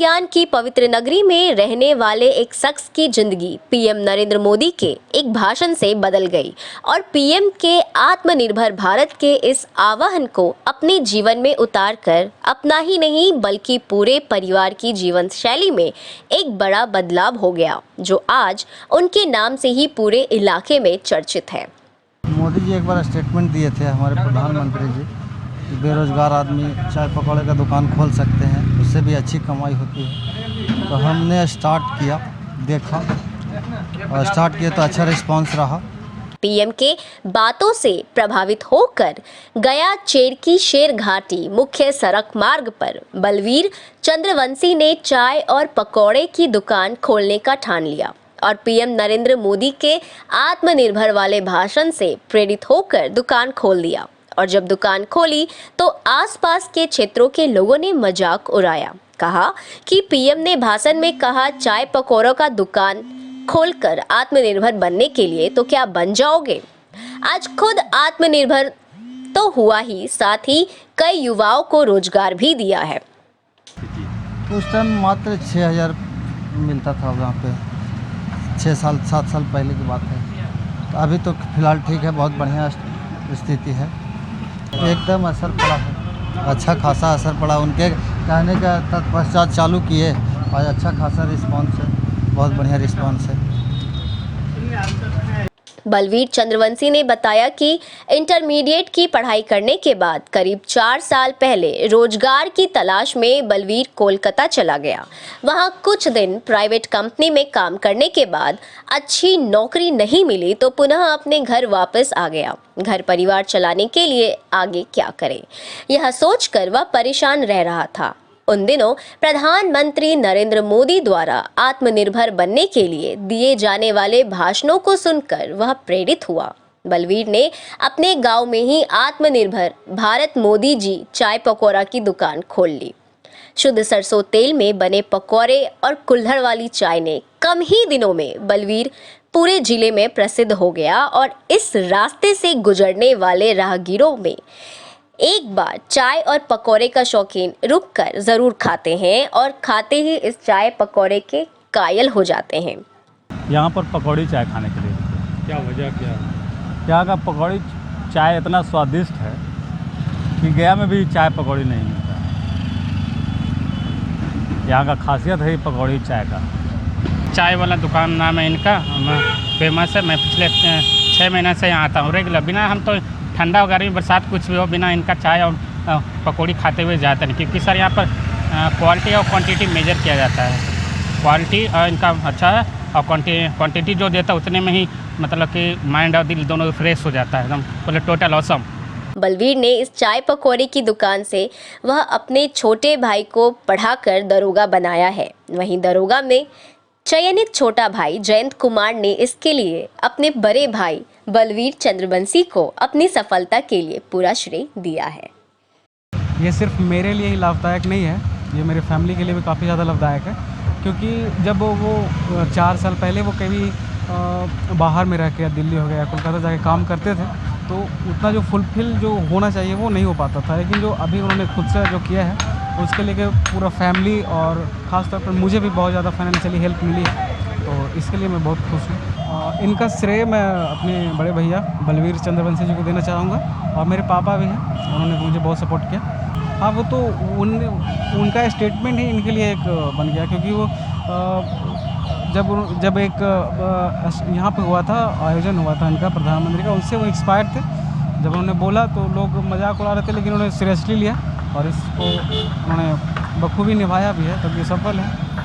ज्ञान की पवित्र नगरी में रहने वाले एक शख्स की जिंदगी पीएम नरेंद्र मोदी के एक भाषण से बदल गई और पीएम के आत्मनिर्भर भारत के इस आह्वान को अपने जीवन में उतारकर अपना ही नहीं बल्कि पूरे परिवार की जीवन शैली में एक बड़ा बदलाव हो गया, जो आज उनके नाम से ही पूरे इलाके में चर्चित है। मोदी जी एक बार स्टेटमेंट दिए थे हमारे प्रधानमंत्री जी, बेरोजगार आदमी चाय पकौड़े का दुकान खोल सकते हैं, उससे भी अच्छी कमाई होती है। तो हमने स्टार्ट किया, देखा और स्टार्ट किया तो अच्छा रिस्पांस रहा। पीएम के बातों से प्रभावित होकर गया चेरकी शेर घाटी मुख्य सड़क मार्ग पर बलवीर चंद्रवंशी ने चाय और पकौड़े की दुकान खोलने का ठान लिया और पीएम नरेंद्र मोदी के आत्मनिर्भर वाले भाषण से प्रेरित होकर दुकान खोल दिया। और जब दुकान खोली तो आसपास के क्षेत्रों के लोगों ने मजाक उड़ाया, कहा कि पीएम ने भाषण में कहा चाय पकौड़ों का दुकान खोलकर आत्मनिर्भर बनने के लिए तो क्या बन जाओगे। आज खुद आत्मनिर्भर तो हुआ ही, साथ ही कई युवाओं को रोजगार भी दिया है। उस टाइम मात्र 6,000 मिलता था वहाँ पे, 7 साल पहले की बात है। तो अभी तो फिलहाल ठीक है, बहुत बढ़िया स्थिति है, एकदम असर पड़ा है, अच्छा खासा असर पड़ा। उनके कहने का तत्पश्चात चालू किए, आज अच्छा खासा रिस्पांस है, बहुत बढ़िया रिस्पांस है। बलवीर चंद्रवंशी ने बताया कि इंटरमीडिएट की पढ़ाई करने के बाद करीब 4 साल पहले रोजगार की तलाश में बलवीर कोलकाता चला गया। वहां कुछ दिन प्राइवेट कंपनी में काम करने के बाद अच्छी नौकरी नहीं मिली तो पुनः अपने घर वापस आ गया। घर परिवार चलाने के लिए आगे क्या करें, यह सोचकर वह परेशान रह रहा था। उन दिनों प्रधानमंत्री नरेंद्र मोदी द्वारा आत्मनिर्भर बनने के लिए दिए जाने वाले भाषणों को सुनकर वह प्रेरित हुआ। बलवीर ने अपने गांव में ही आत्मनिर्भर भारत मोदी जी चाय पकौड़ा की दुकान खोल ली। शुद्ध सरसों तेल में बने पकौड़े और कुल्हड़ वाली चाय ने कम ही दिनों में बलवीर पूरे जिले में प्रसिद्ध हो गया और इस रास्ते से गुजरने वाले राहगीरों में एक बार चाय और पकौड़े का शौकीन रुककर ज़रूर खाते हैं और खाते ही इस चाय पकौड़े के कायल हो जाते हैं। यहाँ पर पकौड़ी चाय खाने के लिए क्या वजह क्या है? यहाँ का पकौड़ी चाय इतना स्वादिष्ट है कि गया में भी चाय पकौड़ी नहीं मिलता। यहाँ का खासियत है पकौड़ी चाय का। चाय वाला दुकान नाम है इनका, फेमस है। मैं पिछले 6 महीने से यहाँ आता हूँ रेगुलर। बिना हम तो ठंडा वगैरह में बरसात कुछ भी हो, बिना इनका चाय और पकौड़ी खाते हुए जाते नहीं, क्योंकि सर यहाँ पर क्वालिटी और क्वांटिटी मेजर किया जाता है। क्वालिटी इनका अच्छा है और क्वांटिटी जो देता है उतने में ही मतलब कि माइंड और दिल दोनों फ्रेश हो जाता है, एकदम पूरे टोटल ऑसम। बलवीर ने इस चाय पकौड़े की दुकान से वह अपने छोटे भाई को पढ़ाकर दरोगा बनाया है। वहीं दरोगा में चयनित छोटा भाई जयंत कुमार ने इसके लिए अपने बड़े भाई बलवीर चंद्रवंशी को अपनी सफलता के लिए पूरा श्रेय दिया है। ये सिर्फ मेरे लिए ही लाभदायक नहीं है, ये मेरे फैमिली के लिए भी काफ़ी ज़्यादा लाभदायक है, क्योंकि जब वो 4 साल पहले वो कभी बाहर में रह के दिल्ली हो गया कोलकाता जाके काम करते थे, तो उतना जो फुलफिल जो होना चाहिए वो नहीं हो पाता था। लेकिन जो अभी उन्होंने खुद से जो किया है उसके लिए पूरा फैमिली और ख़ास तौर पर मुझे भी बहुत ज़्यादा फाइनेंशियली हेल्प मिली है, तो इसके लिए मैं बहुत खुश हूँ। इनका श्रेय मैं अपने बड़े भैया बलवीर चंद्रवंशी जी को देना चाहूँगा और मेरे पापा भी हैं, उन्होंने मुझे बहुत सपोर्ट किया। हाँ, वो तो उनका स्टेटमेंट ही इनके लिए एक बन गया, क्योंकि वो जब एक यहाँ पे हुआ था, आयोजन हुआ था इनका प्रधानमंत्री का, उनसे वो इंस्पायर थे। जब उन्होंने बोला तो लोग मजाक उड़ा रहे थे, लेकिन उन्होंने सीरियसली लिया और इसको उन्होंने बखूबी निभाया भी है, तब ये सफल है।